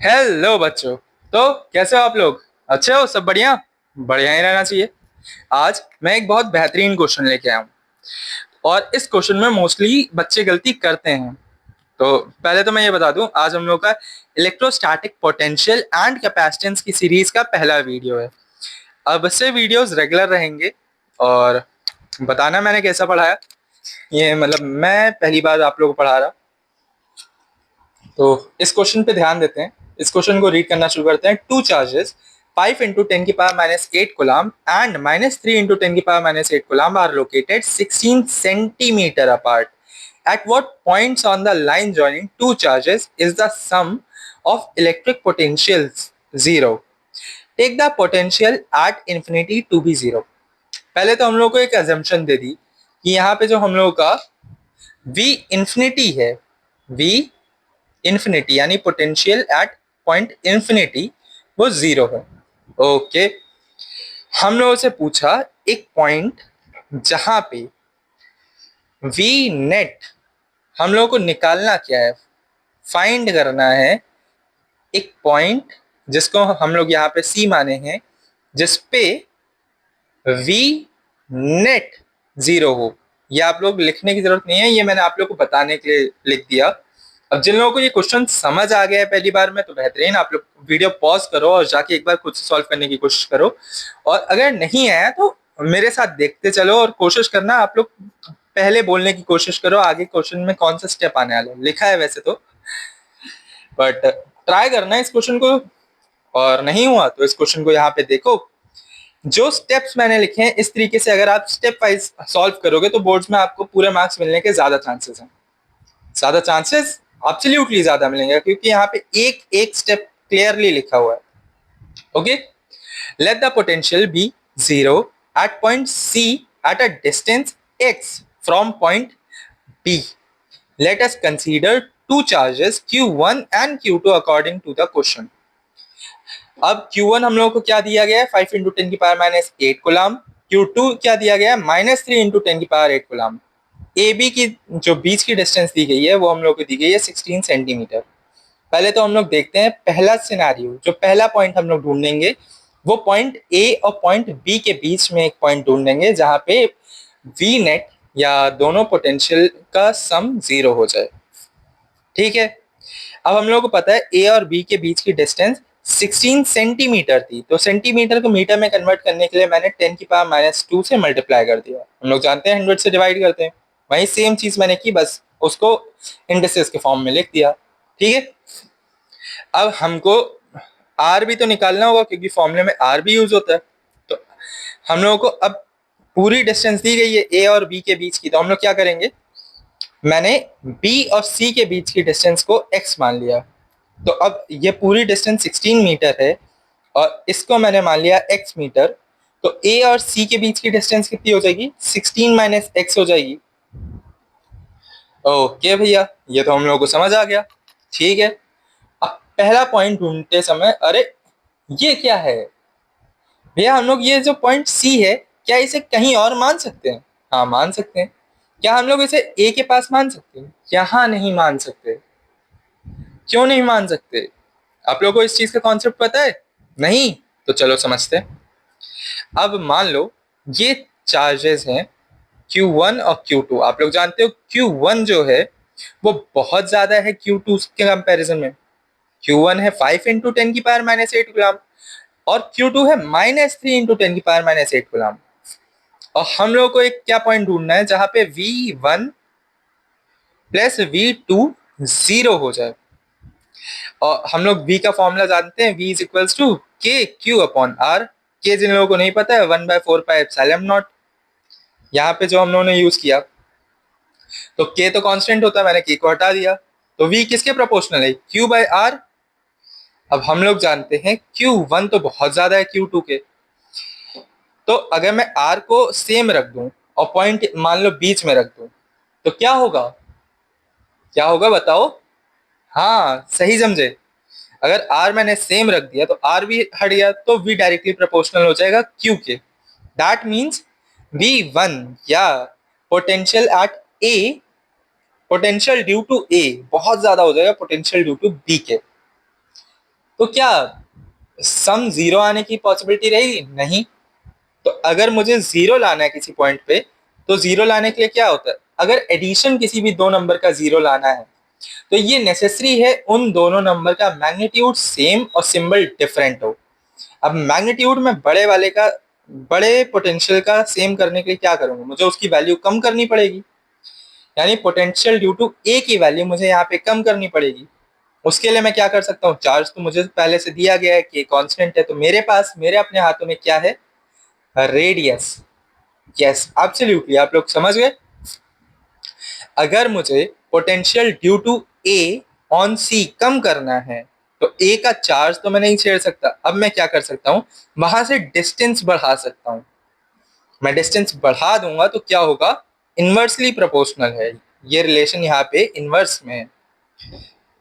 Hello बच्चों। तो कैसे हो आप लोग? अच्छे हो? सब बढ़िया? बढ़िया ही रहना चाहिए। आज मैं एक बहुत बेहतरीन क्वेश्चन लेके आया हूँ और इस क्वेश्चन में मोस्टली बच्चे गलती करते हैं। तो पहले तो मैं ये बता दूं, आज हम लोग का इलेक्ट्रोस्टैटिक पोटेंशियल एंड कैपेसिटेंस की सीरीज का पहला वीडियो है। अब से वीडियोस रेगुलर रहेंगे और बताना मैंने कैसा पढ़ाया। ये मतलब मैं पहली बार आप लोगों को पढ़ा रहा, तो इस क्वेश्चन पे ध्यान देते हैं। इस क्वेश्चन को रीड करना शुरू करते हैं। टू चार्जेस 5 into 10 की power minus 8 coulomb and minus 3 into 10 की power minus 8 coulomb are located 16 centimeter apart. At what points on the line joining two charges is the sum of electric potentials zero? Take the potential at infinity to be zero. पहले तो हम लोग को एक assumption दे दी कि यहाँ पे जो हम लोगों का V infinity है, V इन्फिनिटी यानी पोटेंशियल एट पॉइंट इन्फिनिटी वो जीरो है। ओके, हम लोगों से पूछा एक पॉइंट जहां पे वी नेट हम लोगों को निकालना क्या है, फाइंड करना है। एक पॉइंट जिसको हम लोग यहाँ पे सी माने हैं, जिसपे वी नेट जीरो हो। ये आप लोग लिखने की जरूरत नहीं है, ये मैंने आप लोग को बताने के लिए लिख दिया। अब जिन लोगों को ये क्वेश्चन समझ आ गया है पहली बार में, तो बेहतरीन, आप लोग वीडियो पॉज करो और जाके एक बार खुद से सॉल्व करने की कोशिश करो। और अगर नहीं आया तो मेरे साथ देखते चलो और कोशिश करना। आप लोग पहले बोलने की कोशिश करो, आगे क्वेश्चन में कौन सा स्टेप आने वाला है लिखा है वैसे तो, बट ट्राई करना इस क्वेश्चन को। और नहीं हुआ तो इस क्वेश्चन को यहाँ पे देखो। जो स्टेप्स मैंने लिखे हैं इस तरीके से अगर आप स्टेप वाइज सॉल्व करोगे तो बोर्ड्स में आपको पूरे मार्क्स मिलने के ज्यादा चांसेस हैं। ज्यादा चांसेस एब्सोल्युटली ज्यादा मिलेंगे, क्योंकि यहाँ पे एक एक स्टेप क्लियरली लिखा हुआ है। Okay, let the potential be zero at point C at a distance x from point b. Let us consider two charges q1 and q2 according to the question. अब Q1 हम लोगों को क्या दिया गया है, 5 इंटू 10 की पावर माइनस 8 कूलम। Q2 क्या दिया गया है, माइनस 3 इंटू 10 की पावर 8 कूलम। ए बी की जो बीच की डिस्टेंस दी गई है वो हम लोग को दी गई है 16 सेंटीमीटर। पहले तो हम लोग देखते हैं पहला सिनेरियो, जो पहला पॉइंट हम लोग ढूंढेंगे वो पॉइंट ए और पॉइंट बी के बीच में एक पॉइंट ढूंढेंगे जहां पे वी नेट या दोनों पोटेंशियल का सम जीरो हो जाए। ठीक है, अब हम लोग को पता है ए और बी के बीच की डिस्टेंस 16 सेंटीमीटर थी, तो सेंटीमीटर को मीटर में कन्वर्ट करने के लिए मैंने 10 की पावर माइनस 2 से मल्टीप्लाई कर दिया। हम लोग जानते हैं 100 से डिवाइड करते हैं, वही सेम चीज मैंने की, बस उसको इंडिसेस के फॉर्म में लिख दिया। ठीक है, अब हमको आर भी तो निकालना होगा क्योंकि फॉर्मूले में आर भी यूज होता है। तो हम लोगों को अब पूरी डिस्टेंस दी गई है ए और बी के बीच की, तो हम लोग क्या करेंगे, मैंने बी और सी के बीच की डिस्टेंस को एक्स मान लिया। तो अब ये पूरी डिस्टेंस 16 मीटर है और इसको मैंने मान लिया x मीटर। तो a और c के बीच की डिस्टेंस कितनी हो जाएगी, 16 माइनस एक्स हो जाएगी। ओके भैया, ये तो हम लोगों को समझ आ गया। ठीक है, अब पहला पॉइंट ढूंढते समय, अरे ये क्या है भैया, हम लोग ये जो पॉइंट c है क्या इसे कहीं और मान सकते हैं? हाँ मान सकते हैं। क्या हम लोग इसे a के पास मान सकते हैं? यहाँ नहीं मान सकते। क्यों नहीं मान सकते? आप लोगों को इस चीज का कॉन्सेप्ट पता है? नहीं? तो चलो समझते हैं। अब मान लो ये चार्जेस हैं Q1 और Q2। आप लोग जानते हो Q1 जो है वो बहुत ज्यादा है Q2 के कंपैरिजन में। Q1 है 5 इंटू 10 की पावर माइनस 8 गुलाम और Q2 है माइनस 3 इंटू 10 की पावर माइनस 8 गुलाम। और हम लोगों को एक क्या पॉइंट ढूंढना है जहां पे V1 प्लस V2 जीरो हो जाए। और हम लोग V का फॉर्मूला जानते हैं, V इज इक्वल्स टू के क्यू अपॉन आर। के जिन लोगों को नहीं पता है 1/4 पाई एप्सिलॉन नॉट, यहाँ पे जो हम लोगों ने यूज किया। तो के तो कांस्टेंट होता है, मैंने के को हटा दिया। तो V किसके प्रोपोर्शनल है, Q बाय आर। अब हम लोग जानते हैं Q1 तो बहुत ज्यादा है Q2 के, तो अगर मैं R को सेम रख दूं और पॉइंट मान लो बीच में रख दूं तो क्या होगा, क्या होगा बताओ? हाँ सही समझे, अगर R मैंने सेम रख दिया तो R भी हट गया, तो V डायरेक्टली प्रोपोर्शनल हो जाएगा Q के। दैट मीन्स V1 या potential at A, potential due to A बहुत ज्यादा हो जाएगा पोटेंशियल ड्यू टू B के। तो क्या सम जीरो आने की पॉसिबिलिटी रहेगी? नहीं। तो अगर मुझे जीरो लाना है किसी पॉइंट पे, तो जीरो लाने के लिए क्या होता है, अगर एडिशन किसी भी दो नंबर का जीरो लाना है तो ये नेसेसरी है उन दोनों नंबर का मैग्नीट्यूड सेम और सिंबल डिफरेंट हो। अब मैग्नीट्यूड में बड़े वाले का, बड़े पोटेंशियल का सेम करने के लिए क्या करूंगा, मुझे उसकी वैल्यू कम करनी पड़ेगी। यानी पोटेंशियल ड्यू टू ए की वैल्यू मुझे यहाँ पे कम करनी पड़ेगी। उसके लिए मैं क्या कर सकता हूँ, चार्ज तो मुझे पहले से दिया गया है कि कांस्टेंट है, तो मेरे पास मेरे अपने हाथों में क्या है, रेडियस। यस एब्सोल्युटली, आप लोग समझ गए। अगर मुझे potential due to A on C कम करना है तो ए का चार्ज तो मैं नहीं छेड़ सकता। अब मैं क्या कर सकता हूं, वहां से डिस्टेंस बढ़ा सकता हूं। मैं डिस्टेंस बढ़ा दूंगा तो क्या होगा, इनवर्सली प्रोपोर्शनल है। ये रिलेशन यहाँ पे इनवर्स में है।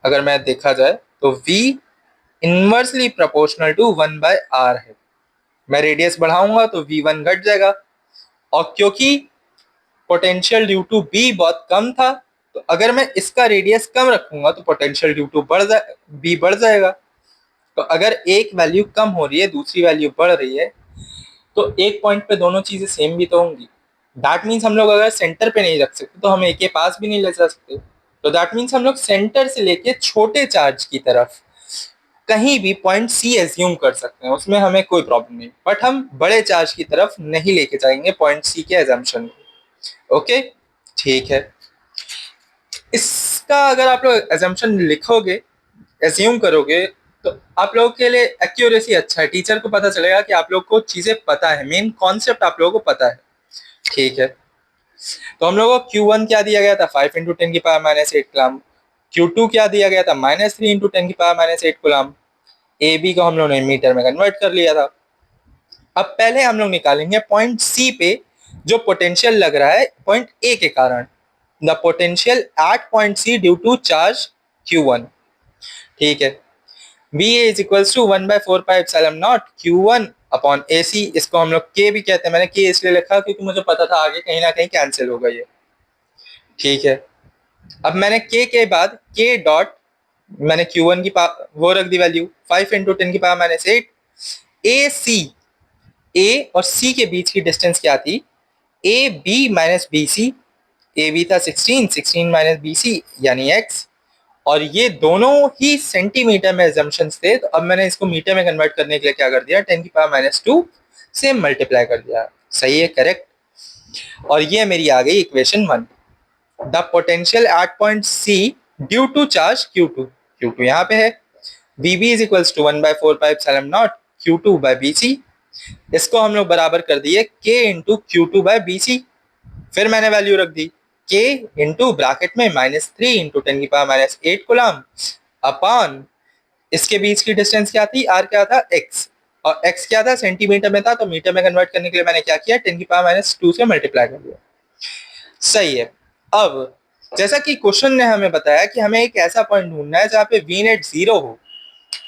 अगर मैं देखा जाए तो v inversely proportional to 1/r है। मैं रेडियस बढ़ाऊंगा तो v1 घट जाएगा, और क्योंकि पोटेंशियल ड्यू टू बी बहुत कम था, तो अगर मैं इसका रेडियस कम रखूंगा तो पोटेंशियल ड्यू टू बी बढ़ जाएगा। तो अगर एक वैल्यू कम हो रही है, दूसरी वैल्यू बढ़ रही है, तो एक पॉइंट पे दोनों चीजें सेम भी तो होंगी। दैट मीन्स हम लोग अगर सेंटर पे नहीं रख सकते तो हम ए के पास भी नहीं ले जा सकते। तो दैट मीन्स हम लोग सेंटर से लेके छोटे चार्ज की तरफ कहीं भी पॉइंट सी एज्यूम कर सकते हैं, उसमें हमें कोई प्रॉब्लम नहीं। बट हम बड़े चार्ज की तरफ नहीं लेके जाएंगे पॉइंट सी के एजम्पशन को। ओके, ठीक है। इसका अगर आप लोग एजम्पशन लिखोगे, एज्यूम करोगे, तो आप लोगों के लिए एक्यूरेसी अच्छा है। टीचर को पता चलेगा कि आप लोग को चीजें पता है, मेन कॉन्सेप्ट आप लोगों को पता है। ठीक है, तो हम लोगों को Q1 क्या दिया गया था, 5 इंटू 10⁻⁸ कूलम। Q2 क्या दिया गया था, -3 इंटू 10⁻⁸ कूलम। ए बी को हम लोगों ने मीटर में कन्वर्ट कर लिया था। अब पहले हम लोग निकालेंगे पॉइंट सी पे जो पोटेंशियल लग रहा है पॉइंट ए के कारण, the potential at point C due to charge Q1। ठीक है, V is equals to 1/4πε0 Q1 upon AC। इसको हम लोग K भी कहते हैं, मैंने K इसलिए लिखा क्योंकि मुझे पता था आगे कहीं ना कहीं कैंसिल होगा ये। ठीक है, अब मैंने K के बाद K डॉट, मैंने Q1 की वो रख दी वैल्यू 5 इंटू 10⁻⁸। AC, A और C के बीच की डिस्टेंस क्या थी, AB माइनस BC। AB था 16, 16 माइनस BC यानी X, और ये दोनों ही सेंटीमीटर में एजम्पशंस थे। तो अब मैंने इसको मीटर में कन्वर्ट करने के लिए क्या कर दिया, 10⁻⁻2 से मल्टीप्लाई कर दिया। सही है, करेक्ट। और ये मेरी आ गई equation 1। The potential at point C due to charge Q2, Q2 यहाँ पे है, VB is equals to 1/4πε0 Q2/BC। इसको हम लोग बराबर कर दिए K इंटू Q2/BC। फिर मैंने वैल्यू रख दी K इंटू ब्रैकेट में -3 इंटू 10⁻⁸ कूलम अपॉन इसके बीच की डिस्टेंस क्या थी, R क्या था, X, और X क्या था, सेंटीमीटर में था, तो मीटर में कन्वर्ट करने के लिए मैंने क्या किया, 10⁻⁻2 से मल्टीप्लाई कर दिया। सही है। अब जैसा कि क्वेश्चन ने हमें बताया कि हमें एक ऐसा पॉइंट ढूंढना है जहां पे V नेट 0 हो,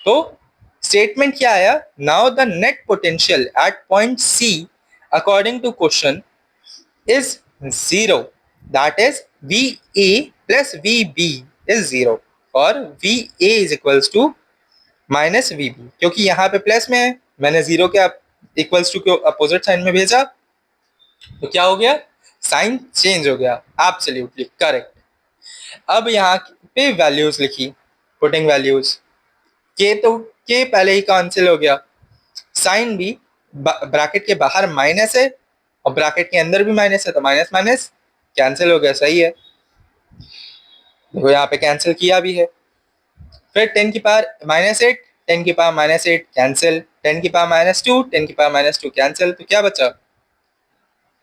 तो स्टेटमेंट क्या आया, now the net potential at point C according to question is 0, that is VA plus VB is 0 और VA is equals to minus VB। क्योंकि यहाँ पे प्लस में है, मैंने 0 के इक्वल्स टू को अपोजिट साइन में भेजा, तो क्या हो गया, साइन चेंज हो गया। Absolutely correct. अब यहाँ पे वैल्यूज लिखी, पुटिंग वैल्यूज, के तो के पहले ही कैंसिल हो गया, साइन भी ब्रैकेट के बाहर माइनस है और ब्रैकेट के अंदर भी माइनस है, तो माइनस माइनस कैंसिल हो गया। सही है, देखो यहाँ पे कैंसिल किया भी है। फिर 10 की पावर -8, 10 की पावर -8 कैंसिल, 10 की पावर -2, 10 की पावर -2 कैंसिल, तो क्या बचा,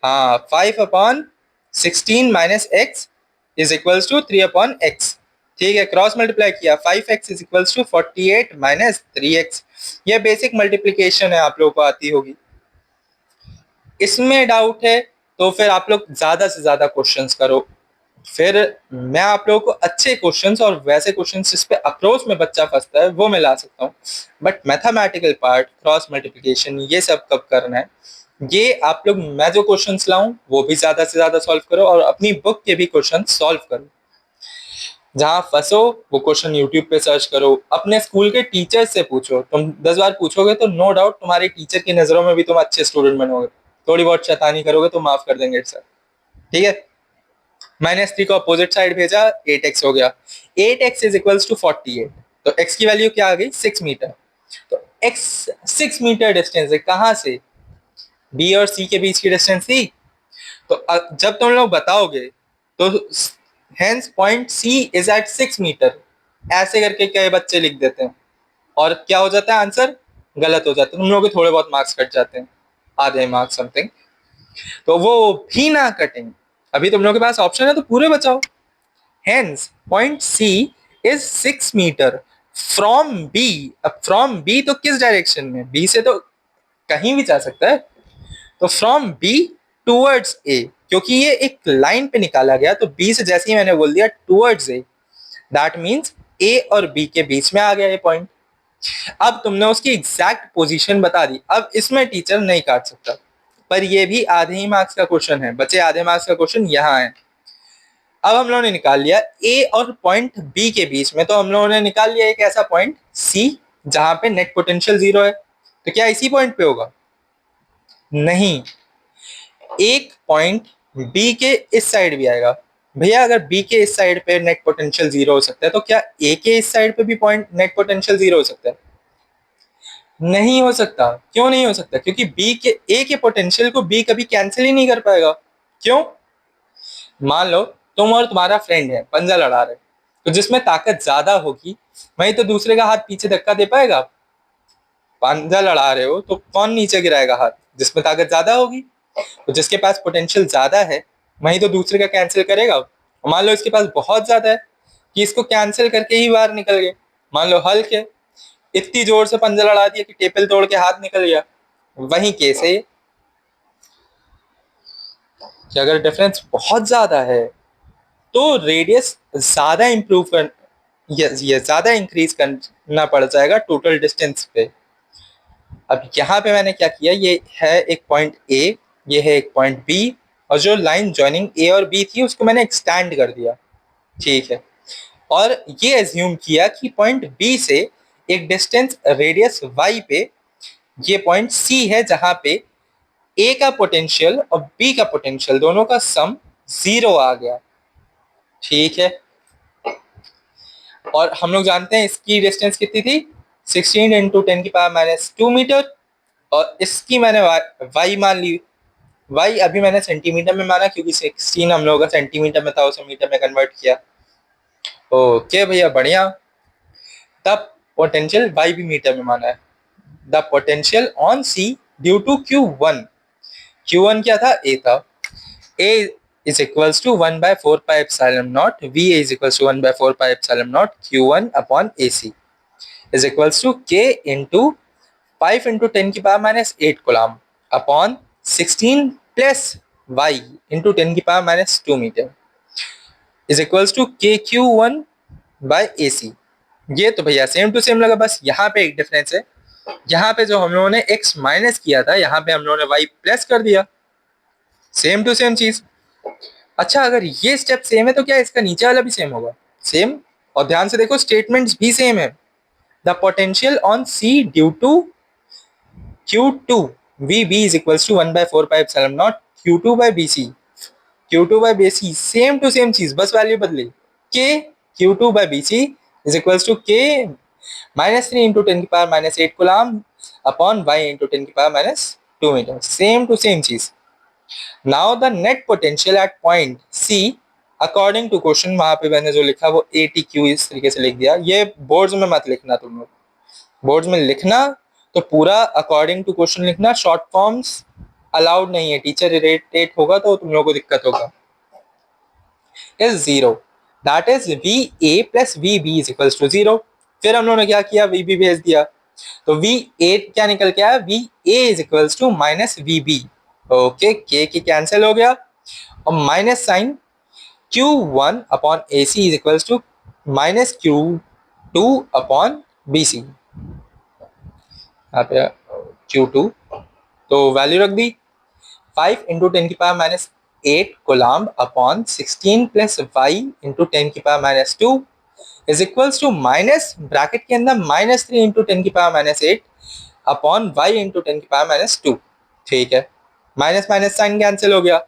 हाँ 5/16 -x is equals to 3/x। ठीक है, क्रॉस मल्टीप्लाई किया, 5x is equals to 48 minus 3x। ये बेसिक मल्टीप्लीकेशन है, आप लोगों को आती होगी। इसमें डाउट है तो फिर आप लोग ज्यादा से ज्यादा क्वेश्चंस करो, फिर मैं आप लोगों को अच्छे क्वेश्चंस और वैसे क्वेश्चंस जिस पे अप्रोच में बच्चा फंसता है वो मैं ला सकता हूँ। But mathematical part, cross multiplication, ये सब कब करना है, ये आप लोग, मैं जो क्वेश्चंस लाऊं वो भी ज्यादा से ज्यादा सॉल्व करो और अपनी बुक के भी क्वेश्चन सॉल्व करो। जहां फंसो वो क्वेश्चन यूट्यूब पे सर्च करो, अपने स्कूल के टीचर से पूछो। तुम 10 बार पूछोगे तो नो डाउट तुम्हारे टीचर की नजरों में भी तुम अच्छे स्टूडेंट बनोगे। थोड़ी बहुत शैतानी करोगे तो माफ कर देंगे सर। ठीक है, -3 को अपोजिट साइड भेजा, 8x हो गया। 8x is equals to 48। तो x की वैल्यू क्या आ गई, 6 मीटर। तो x 6 मीटर डिस्टेंस है कहां से, b और c के बीच की डिस्टेंस थी। तो जब तुम लोग बताओगे तो hence point C is at 6 meter, ऐसे करके कई बच्चे लिख देते हैं और क्या हो जाता है, आंसर गलत हो जाता है। तुम लोगों के थोड़े बहुत मार्क्स कट जाते हैं, आधे मार्क्स समथिंग। तो वो भी ना कटेंगे, अभी तुम लोगों के पास ऑप्शन है तो पूरे बचाओ। Hence point C is 6 meter from B. अब फ्रॉम बी तो किस डायरेक्शन में, बी से तो कहीं भी जा सकता है। तो फ्रॉम बी टूवर्ड्स ए, क्योंकि ये एक लाइन पे निकाला गया तो बी से जैसे ही मैंने बोल दिया टूवर्ड्स ए, दैट मीन्स ए और बी के बीच में आ गया ये पॉइंट। अब तुमने उसकी एग्जैक्ट पोजीशन बता दी, अब इसमें टीचर नहीं काट सकता। पर ये भी आधे ही मार्क्स का क्वेश्चन है, बचे आधे मार्क्स का क्वेश्चन यहाँ है। अब हम लोगों ने निकाल लिया ए और पॉइंट बी के बीच में, तो हम लोगों ने निकाल लिया एक ऐसा पॉइंट सी जहां पे नेट पोटेंशियल 0 है। तो क्या इसी पॉइंट पे होगा, नहीं, एक पॉइंट बी के इस साइड भी आएगा। भैया अगर बी के इस साइड पे नेट पोटेंशियल 0 हो सकता है तो क्या ए के इस साइड पे भी पॉइंट नेट पोटेंशियल 0 हो सकता है, नहीं हो सकता। क्यों नहीं हो सकता, क्योंकि बी के ए के पोटेंशियल को बी कभी कैंसिल ही नहीं कर पाएगा। क्यों, मान लो तुम और तुम्हारा फ्रेंड है, पंजा लड़ा रहे, तो जिसमें ताकत ज्यादा होगी वही तो दूसरे का हाथ पीछे धक्का दे पाएगा। पंजा लड़ा रहे हो तो कौन नीचे गिराएगा हाथ, जिसमें ताकत ज्यादा होगी। तो जिसके पास पोटेंशियल ज्यादा है वही तो दूसरे का कैंसिल करेगा। मान लो इसके पास बहुत ज्यादा है कि इसको कैंसिल करके ही बाहर निकल गए। मान लो हल्क है, इतनी जोर से पंजा लड़ा दिया कि टेबल तोड़ के हाथ निकल गया। वही केस है कि अगर डिफरेंस बहुत ज्यादा है तो रेडियस ज्यादा इंप्रूव कर, ये ज्यादा इंक्रीज करना पड़ जाएगा टोटल डिस्टेंस पे। अब यहाँ पे मैंने क्या किया, ये है एक पॉइंट ए, ये है एक पॉइंट बी, और जो लाइन ज्वाइनिंग ए और बी थी उसको मैंने एक्सटेंड कर दिया। ठीक है, और ये एज्यूम किया कि पॉइंट बी से एक डिस्टेंस रेडियस वाई पे ये पॉइंट सी है जहां पे ए का पोटेंशियल और बी का पोटेंशियल दोनों का सम 0 आ गया। ठीक है, और हम लोग जानते हैं इसकी डिस्टेंस कितनी थी, 16 इंटू 10⁻²मीटर। और इसकी मैंने वाई मान ली, वाई अभी मैंने सेंटीमीटर में माना क्योंकि 16 हम लोगों का सेंटीमीटर में था, उसे मीटर में कन्वर्ट किया। ओके भैया बढ़िया। द पोटेंशियल वाई भी मीटर में माना है। The potential on C due to Q1, Q1 क्या था, ए था। ए is equals to 1/4πε0, VA is equals to 1/4πε0 Q1 upon AC is equals to K into 5 into 10⁻⁸ coulomb upon 16 plus Y into 10⁻² meter is equals to KQ1 by AC। ये तो भैया same to same लगा, बस यहाँ पे एक difference है, यहाँ पे जो हम लोगों ने x माइनस किया था यहाँ पे हम लोगों ने y प्लस कर दिया। सेम टू सेम चीज। अच्छा अगर ये स्टेप सेम है तो क्या इसका नीचे वाला भी सेम होगा, सेम। और ध्यान से देखो स्टेटमेंट्स भी सेम है। The potential on C due to Q2 VB is equals to 1/4πε0 Q2 by BC, Q2 by BC same to same चीज, बस वैल्यू बदली। K Q2 by BC is equals to K -3 into 10⁻⁸ coulomb upon Y into 10⁻² meter, same to same चीज। Now the net potential at point C according to question, वहां पे मैंने जो लिखा वो ATQ इस तरीके से लिख दिया। ये बोर्ड्स में मत लिखना, तुम लोग बोर्ड्स में लिखना तो पूरा अकॉर्डिंग टू क्वेश्चन लिखना, शॉर्ट फॉर्म्स अलाउड नहीं है, टीचर इरिटेट होगा तो तुम लोगों को दिक्कत होगा। Is 0, that is VA plus VB is equals to 0। फिर हम लोगों ने क्या किया, VB भेज दिया, तो VA क्या निकल के आया, VA is equals to -VB। Okay, K की कैंसिल हो गया और minus sign Q1 upon AC is equals to -Q2 upon BC, यहाँ पे Q2 तो वैल्यू रख दी 5 into 10⁻⁸ 8 coulomb upon 16 plus Y into 10⁻², is equals to minus bracket के अंदर -3 इंटू 10⁻8 अपॉन वाई इंटू 10⁻²। ठीक है, माइनस माइनस साइन कैंसिल हो गया,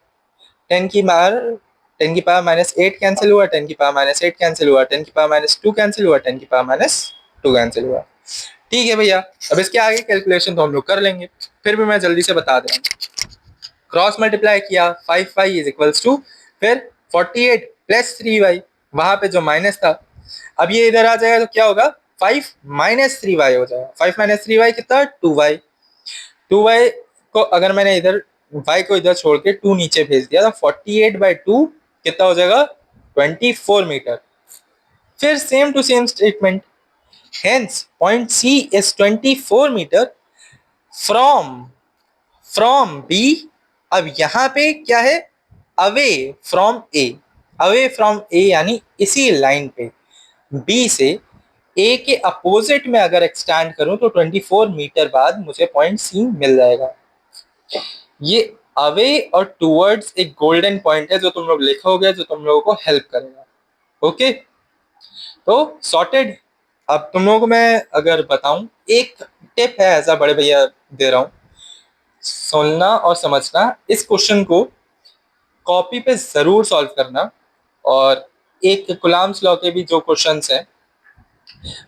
10⁻8 कैंसिल हुआ, 10⁻8 कैंसिल हुआ, 10⁻2 कैंसिल हुआ, 10⁻2 कैंसिल हुआ। ठीक है भैया, अब इसके आगे कैलकुलेशन तो हम लोग कर लेंगे, फिर भी मैं जल्दी से बता दे रहा हूँ। क्रॉस मल्टीप्लाई किया, 5y इज इक्वल्स टू, फिर 48 प्लस 3y, वहां पे जो माइनस था, अब ये इधर आ जाएगा तो क्या होगा, 5 माइनस 3y हो जाएगा। 5 माइनस 3y कितना, 2y। 2y को अगर मैंने इधर y को इधर छोड़ के 2 नीचे भेज दिया तो 48/2 कितना हो जाएगा, 24 मीटर। फिर same to same statement, hence point C is 24 meter from B। अब यहां पे क्या है, away from A, away from A यानी इसी लाइन पे B से A के अपोजिट में अगर एक्सटेंड करूं तो 24 मीटर बाद मुझे पॉइंट C मिल जाएगा। ये अवे और टूवर्ड्स एक गोल्डन पॉइंट है जो तुम लोग लिखोगे, जो तुम लोगों को हेल्प करेगा। ओके, तो सॉर्टेड। अब तुम लोगों को मैं अगर बताऊं, एक टिप है ऐसा बड़े भैया दे रहा हूं, सुनना और समझना। इस क्वेश्चन को कॉपी पे जरूर सॉल्व करना, और एक कुलाम्स लॉ के भी जो क्वेश्चंस हैं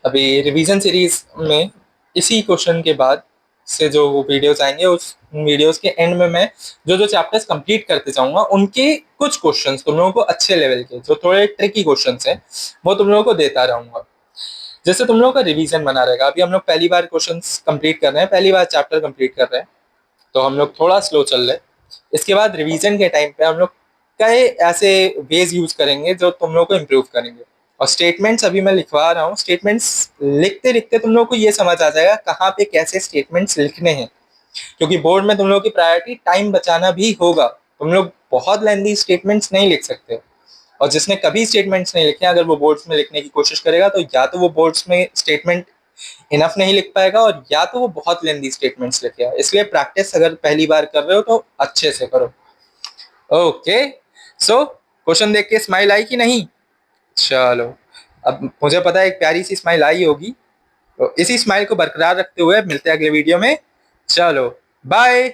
अभी रिवीजन सीरीज में, इसी क्वेश्चन के बाद से जो वीडियोस आएंगे, उस वीडियोस के एंड में मैं जो जो चैप्टर्स कंप्लीट करते जाऊंगा, उनके कुछ क्वेश्चंस तुम लोगों को अच्छे लेवल के, जो थोड़े ट्रिकी क्वेश्चंस हैं, वो तुम लोगों को देता रहूंगा, जिससे तुम लोगों का रिवीजन बना रहेगा। अभी हम लोग पहली बार क्वेश्चंस कंप्लीट कर रहे हैं, पहली बार चैप्टर कंप्लीट कर रहे हैं, तो हम लोग थोड़ा स्लो चल रहे हैं। इसके बाद रिवीजन के टाइम पे हम लोग कई ऐसे वेज यूज करेंगे जो तुम लोग को इम्प्रूव करेंगे। और स्टेटमेंट्स अभी मैं लिखवा रहा हूँ, स्टेटमेंट्स लिखते लिखते तुम लोग को ये समझ आ जाएगा कहाँ पे कैसे स्टेटमेंट्स लिखने हैं, क्योंकि बोर्ड में तुम लोग की प्रायोरिटी टाइम बचाना भी होगा। तुम लोग बहुत लेंथी स्टेटमेंट्स नहीं लिख सकते, और जिसने कभी स्टेटमेंट्स नहीं लिखे, अगर वो बोर्ड्स में लिखने की कोशिश करेगा तो या तो वो बोर्ड्स में स्टेटमेंट इनफ नहीं लिख पाएगा, और या तो वो बहुत लेंथी स्टेटमेंट्स लिखेगा। इसलिए प्रैक्टिस अगर पहली बार कर रहे हो तो अच्छे से करो। ओके, सो क्वेश्चन देख के स्माइल आई कि नहीं? चलो, अब मुझे पता है एक प्यारी सी स्माइल आई होगी, तो इसी स्माइल को बरकरार रखते हुए मिलते हैं अगले वीडियो में। चलो बाय।